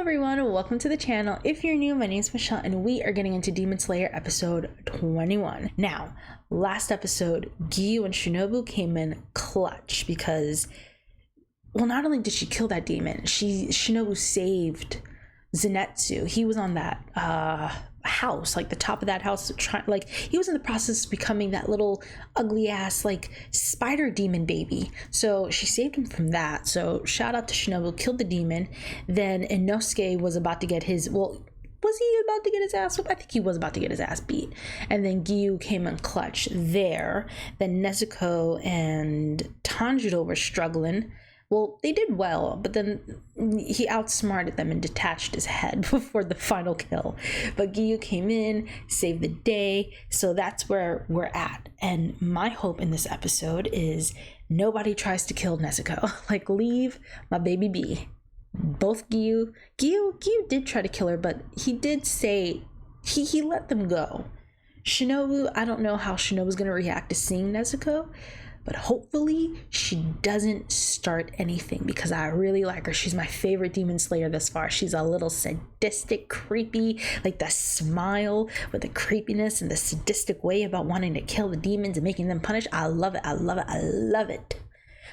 everyone, welcome to the channel. If you're new, my name is Michelle and we are getting into Demon Slayer episode 21. Now, last episode, Giyu and Shinobu came in clutch because, well, not only did she kill that demon, Shinobu saved Zenitsu. He was on that house, like the top of that house, he was in the process of becoming that little ugly ass like spider demon baby. So she saved him from that. So shout out to Shinobu, killed the demon. Then Inosuke was about to get his, well, was he about to get his ass whooped? I think he was about to get his ass beat. And then Giyu came in clutch there. Then Nezuko and Tanjiro were struggling. Well, they did well, but then he outsmarted them and detached his head before the final kill. But Giyu came in, saved the day, so that's where we're at. And my hope in this episode is nobody tries to kill Nezuko. Like, leave my baby be. Both Giyu did try to kill her, but he did say he let them go. Shinobu, I don't know how Shinobu's gonna react to seeing Nezuko, but hopefully she doesn't start anything because I really like her. She's my favorite Demon Slayer thus far. She's a little sadistic, creepy, like the smile with the creepiness and the sadistic way about wanting to kill the demons and making them punish. I love it. I love it. I love it.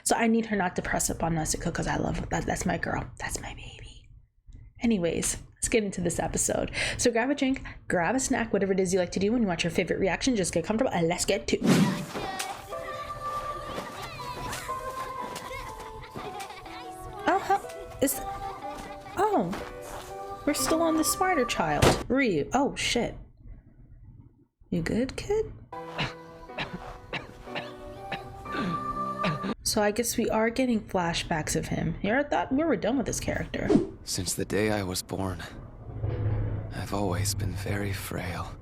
So I need her not to press up on Nezuko because I love her. That's my girl. That's my baby. Anyways, let's get into this episode. So grab a drink, grab a snack, whatever it is you like to do when you watch your favorite reaction. Just get comfortable and let's get to it. Oh, we're still on the spider child. Ryu. Oh, shit. You good, kid? So I guess we are getting flashbacks of him. Here, I thought we were done with this character. Since the day I was born, I've always been very frail.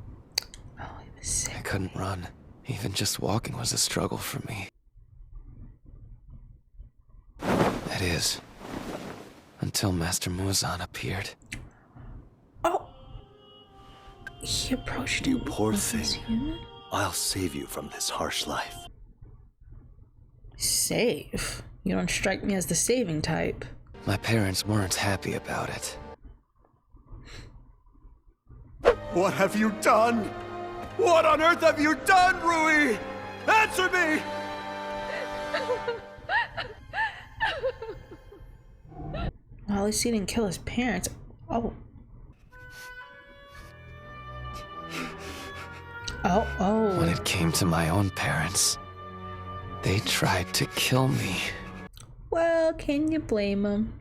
Oh, he was sick. I couldn't run. Even just walking was a struggle for me. That is, until Master Muzan appeared. Oh! He approached him. You poor thing. I'll save you from this harsh life. Save? You don't strike me as the saving type. My parents weren't happy about it. What have you done? What on earth have you done, Rui? Answer me! Well, at least he didn't kill his parents. Oh. Oh. When it came to my own parents, they tried to kill me. Well, can you blame them?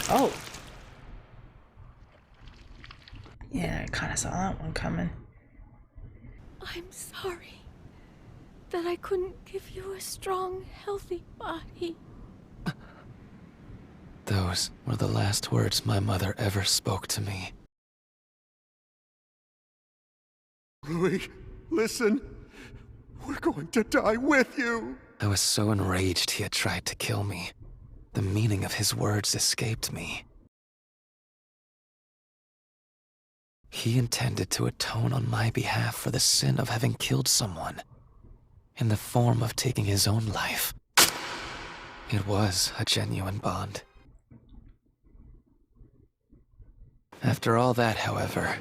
Oh. Yeah, I kind of saw that one coming. I'm sorry that I couldn't give you a strong, healthy body. Those were the last words my mother ever spoke to me. Rui, listen. We're going to die with you. I was so enraged he had tried to kill me. The meaning of his words escaped me. He intended to atone on my behalf for the sin of having killed someone, in the form of taking his own life. It was a genuine bond. After all that, however,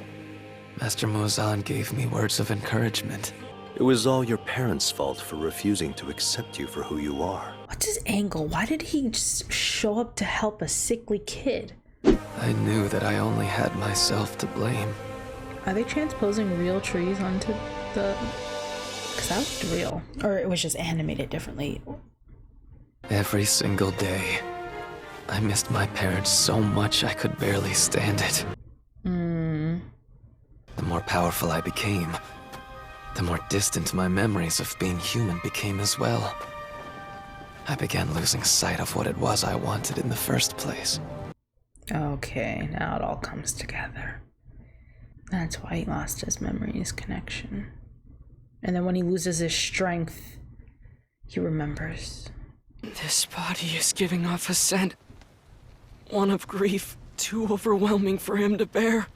Master Muzan gave me words of encouragement. It was all your parents' fault for refusing to accept you for who you are. What's his angle? Why did he just show up to help a sickly kid? I knew that I only had myself to blame. Are they transposing real trees onto the... Because that looked real. Or it was just animated differently. Every single day, I missed my parents so much I could barely stand it. The more powerful I became, the more distant my memories of being human became as well. I began losing sight of what it was I wanted in the first place. Okay, now it all comes together. That's why he lost his memories connection. And then when he loses his strength, he remembers. This body is giving off a scent. One of grief, too overwhelming for him to bear.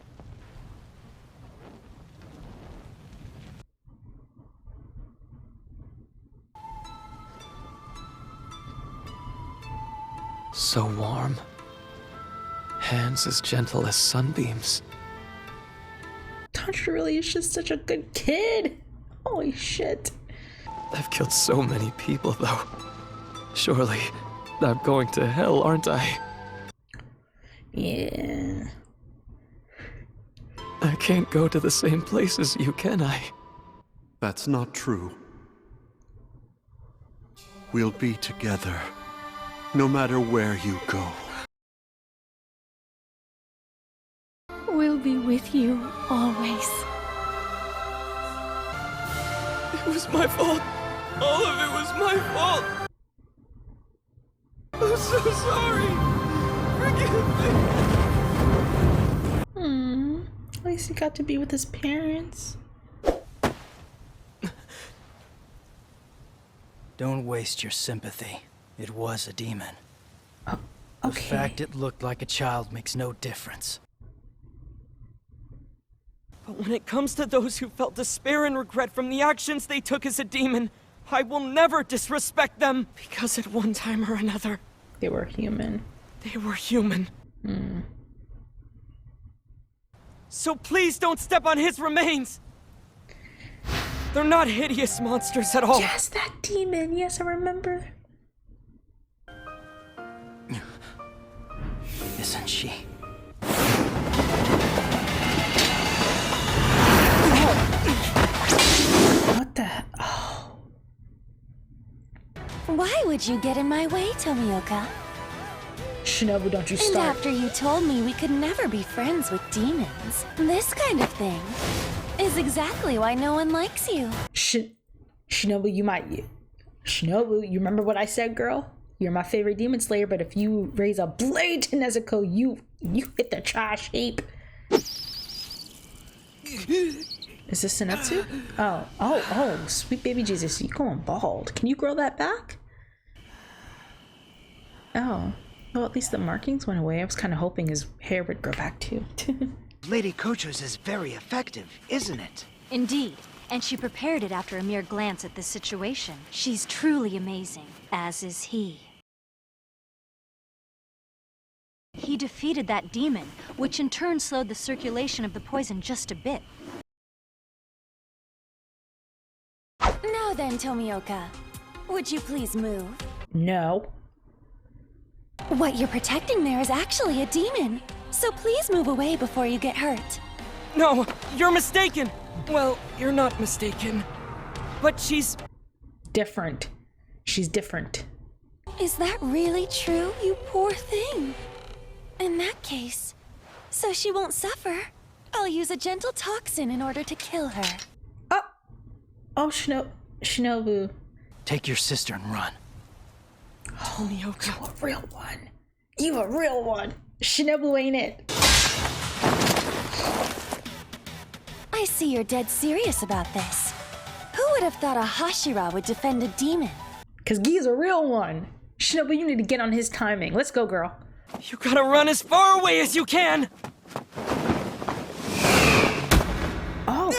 So warm, hands as gentle as sunbeams. Tanjiro really is just such a good kid. Holy shit. I've killed so many people, though. Surely, I'm going to hell, aren't I? Yeah. I can't go to the same place as you, can I? That's not true. We'll be together, no matter where you go. We'll be with you always. It was my fault. All of it was my fault. I'm so sorry. Forgive me. At least he got to be with his parents. Don't waste your sympathy. It was a demon. Okay. The fact it looked like a child makes no difference. But when it comes to those who felt despair and regret from the actions they took as a demon, I will never disrespect them, because at one time or another, They were human. they were human. So please don't step on his remains! They're not hideous monsters at all. Yes, that demon. Yes, I remember. Isn't she? What the? Oh. Why would you get in my way, Tomioka? Shinobu, don't you And start. after you told me we could never be friends with demons, this kind of thing is exactly why no one likes you. Shinobu, Shinobu, you remember what I said, girl? You're my favorite demon slayer, but if you raise a blade to Nezuko, you hit the trash heap. Is this Senetsu? Oh, sweet baby Jesus, you going bald. Can you grow that back? Oh, well, at least the markings went away. I was kind of hoping his hair would grow back too. Lady Kocho's is very effective, isn't it? Indeed, and she prepared it after a mere glance at this situation. She's truly amazing, as is he. He defeated that demon, which in turn slowed the circulation of the poison just a bit. Now then, Tomioka, would you please move? No. What you're protecting there is actually a demon, so please move away before you get hurt. No, you're mistaken. Well, you're not mistaken. But she's... Different. She's different. Is that really true, you poor thing? In that case, so she won't suffer, I'll use a gentle toxin in order to kill her. Oh, Shinobu. Take your sister and run. Tomioka. You a real one. You a real one. Shinobu ain't it. I see you're dead serious about this. Who would have thought a Hashira would defend a demon? Cause Giyu's a real one. Shinobu, you need to get on his timing. Let's go, girl. You gotta run as far away as you can! Oh.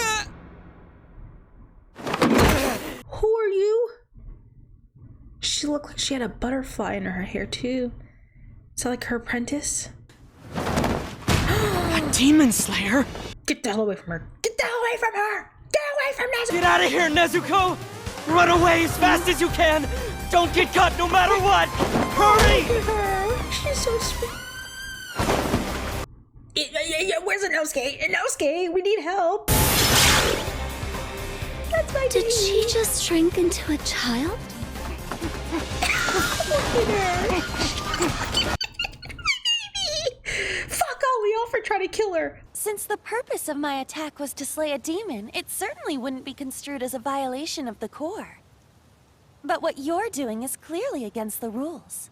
Who are you? She looked like she had a butterfly in her hair too. Is that like her apprentice? A demon slayer? Get the hell away from her. Get the hell away from her. Get away from Nezuko. Get out of here, Nezuko! Run away as fast as you can! Don't get caught no matter what! Hurry! Look at her. She's so sweet. Yeah, where's Inosuke? Inosuke, we need help. That's my Did baby. she just shrink into a child? Fuck all y'all for trying to kill her. Since the purpose of my attack was to slay a demon, it certainly wouldn't be construed as a violation of the core. But what you're doing is clearly against the rules.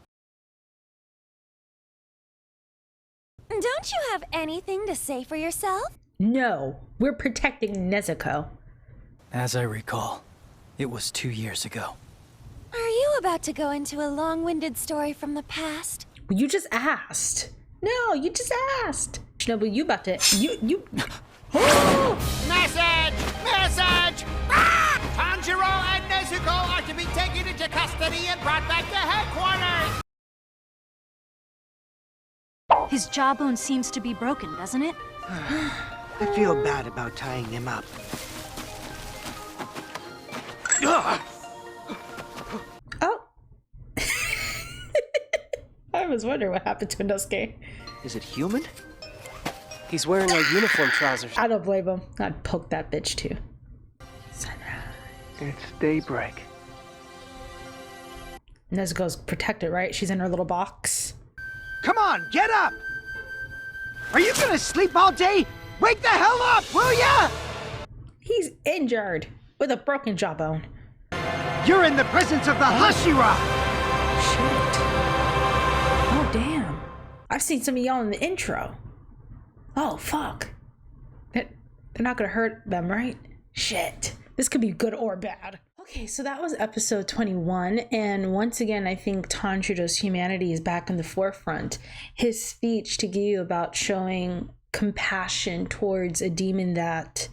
Don't you have anything to say for yourself? No, we're protecting Nezuko. As I recall, it was 2 years ago. Are you about to go into a long-winded story from the past? You just asked. No, you just asked. Shinobu, you about to... You... Message! Message! Ah! Tanjiro and Nezuko are to be taken into custody and brought back to headquarters! His jawbone seems to be broken, doesn't it? I feel bad about tying him up. Oh. I was wondering what happened to Inosuke. Is it human? He's wearing our uniform trousers. I don't blame him. I'd poke that bitch too. Sunrise. It's daybreak. Nezuko's protected, right? She's in her little box. Come on, get up! Are you gonna sleep all day? Wake the hell up, will ya? He's injured with a broken jawbone. You're in the presence of the Hashira! Shit. Oh, damn. I've seen some of y'all in the intro. Oh, fuck. They're not gonna hurt them, right? Shit. This could be good or bad. Okay, so that was episode 21, and once again, I think Tanjiro's humanity is back in the forefront. His speech to Giyu about showing compassion towards a demon that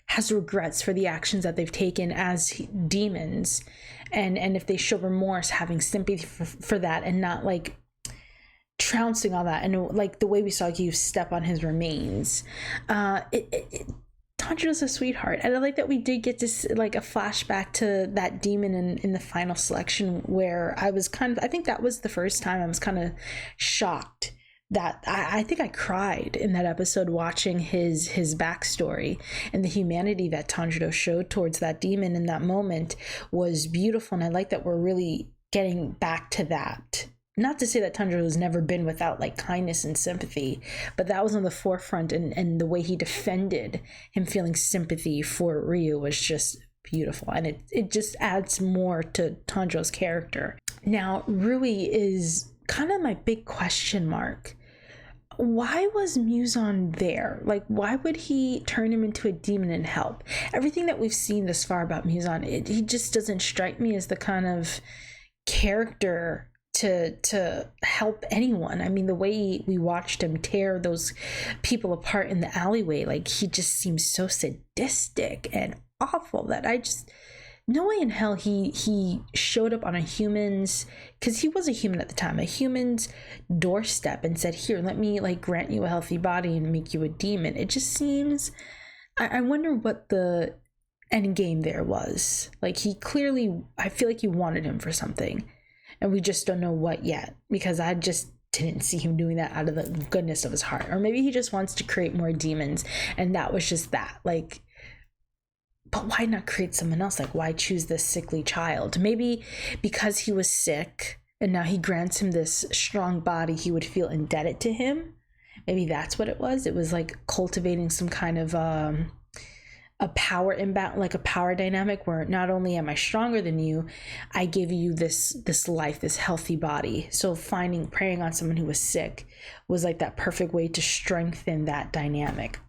has regrets for the actions that they've taken as demons, and if they show remorse, having sympathy for that, and not like trouncing on that, and like the way we saw Giyu step on his remains. Tanjiro's a sweetheart, and I like that we did get this like a flashback to that demon in the final selection, where I think that was the first time I was kind of shocked that I think I cried in that episode watching his backstory, and the humanity that Tanjiro showed towards that demon in that moment was beautiful, and I like that we're really getting back to that. Not to say that Tanjiro has never been without like kindness and sympathy, but that was on the forefront, and the way he defended him feeling sympathy for Ryu was just beautiful, and it just adds more to Tanjiro's character. Now, Rui is kind of my big question mark. Why was Muzan there? Like, why would he turn him into a demon and help? Everything that we've seen thus far about Muzan, he just doesn't strike me as the kind of character to help anyone. I mean, the way we watched him tear those people apart in the alleyway, like, he just seems so sadistic and awful that I just, no way in hell he showed up on a human's, because he was a human at the time, a human's doorstep and said, here, let me like grant you a healthy body and make you a demon. It just seems, I wonder what the end game there was. Like, he clearly, I feel like he wanted him for something, and we just don't know what yet, because I just didn't see him doing that out of the goodness of his heart. Or maybe he just wants to create more demons, and that was just that. Like, but why not create someone else? Like, why choose this sickly child? Maybe because he was sick and now he grants him this strong body, he would feel indebted to him. Maybe that's what it was. It was like cultivating some kind of a power imbalance, like a power dynamic, where not only am I stronger than you, I give you this life, this healthy body. So preying on someone who was sick was like that perfect way to strengthen that dynamic.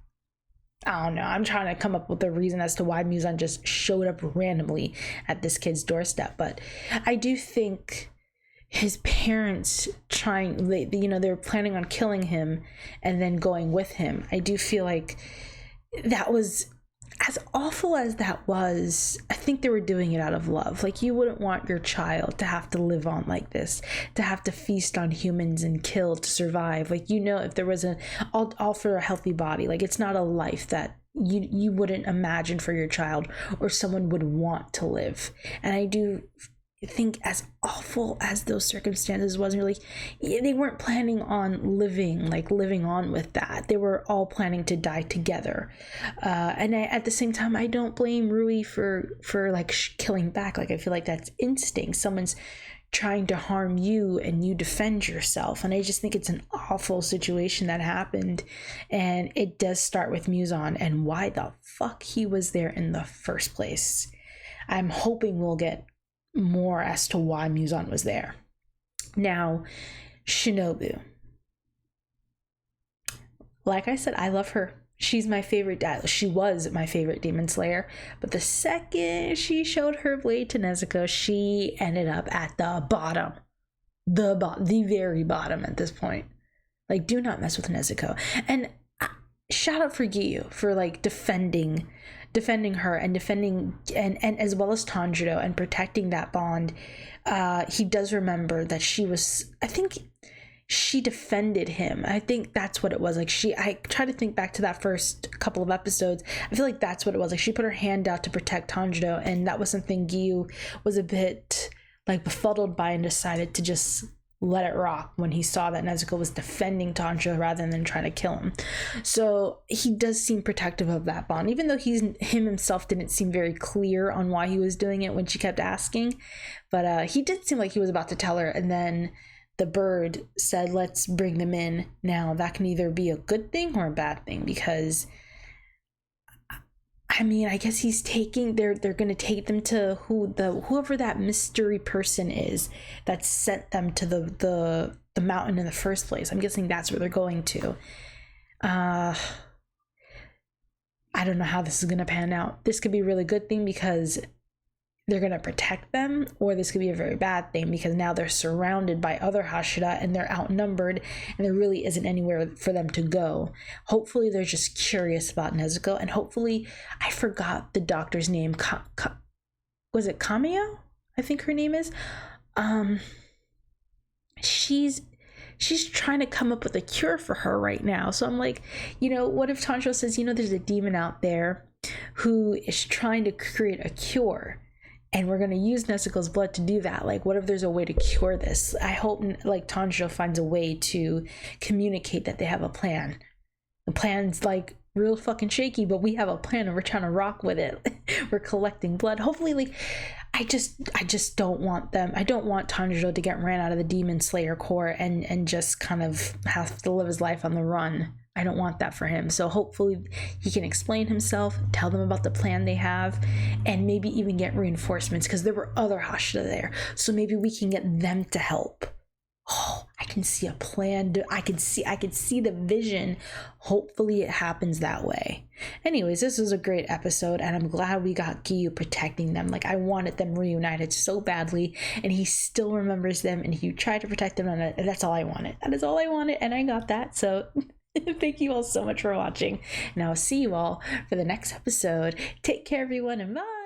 I don't know. I'm trying to come up with a reason as to why Muzan just showed up randomly at this kid's doorstep. But I do think his parents they were planning on killing him and then going with him. I do feel like that was, as awful as that was, I think they were doing it out of love. Like, you wouldn't want your child to have to live on like this, to have to feast on humans and kill to survive. Like, if there was all for a healthy body, like, it's not a life that you wouldn't imagine for your child or someone would want to live. And I do think, as awful as those circumstances was, really, they weren't planning on living on with that. They were all planning to die together, and at the same time, I don't blame Rui for like killing back. Like, I feel like that's instinct. Someone's trying to harm you and you defend yourself, and I just think it's an awful situation that happened. And it does start with Muzan and why the fuck he was there in the first place. I'm hoping we'll get more as to why Muzan was there. Now, Shinobu. Like I said, I love her. She's my favorite. She was my favorite demon slayer. But the second she showed her blade to Nezuko, she ended up at the bottom. The very bottom at this point. Like, do not mess with Nezuko. And shout out for Giyu for like defending her and defending and as well as Tanjiro and protecting that bond. He does remember that she was, I think she defended him. I think that's what it was. Like I try to think back to that first couple of episodes. I feel like that's what it was. Like she put her hand out to protect Tanjiro, and that was something Giyu was a bit like befuddled by and decided to just let it rock when he saw that Nezuko was defending Tanjiro rather than trying to kill him. So he does seem protective of that bond, even though him himself didn't seem very clear on why he was doing it when she kept asking. But he did seem like he was about to tell her, and then the bird said, let's bring them in. Now that can either be a good thing or a bad thing, because I mean, I guess they're gonna take them to whoever that mystery person is that sent them to the mountain in the first place. I'm guessing that's where they're going to. I don't know how this is gonna pan out. This could be a really good thing because they're going to protect them, or this could be a very bad thing because now they're surrounded by other Hashira and they're outnumbered and there really isn't anywhere for them to go. Hopefully they're just curious about Nezuko, and hopefully, I forgot the doctor's name. Was it Kameo? I think her name is. She's trying to come up with a cure for her right now. So I'm like, what if Tanjiro says, there's a demon out there who is trying to create a cure, and we're going to use Nezuko's blood to do that. Like, what if there's a way to cure this? I hope, like, Tanjiro finds a way to communicate that they have a plan. The plan's, like, real fucking shaky, but we have a plan and we're trying to rock with it. We're collecting blood. Hopefully, like, I just don't want them. I don't want Tanjiro to get ran out of the Demon Slayer Corps and just kind of have to live his life on the run. I don't want that for him. So hopefully he can explain himself, tell them about the plan they have, and maybe even get reinforcements, because there were other Hashira there. So maybe we can get them to help. Oh, I can see a plan. I could see the vision. Hopefully it happens that way. Anyways, this was a great episode, and I'm glad we got Giyu protecting them. Like, I wanted them reunited so badly, and he still remembers them, and he tried to protect them, and that's all I wanted. That is all I wanted, and I got that. So thank you all so much for watching, and I'll see you all for the next episode. Take care, everyone, and bye.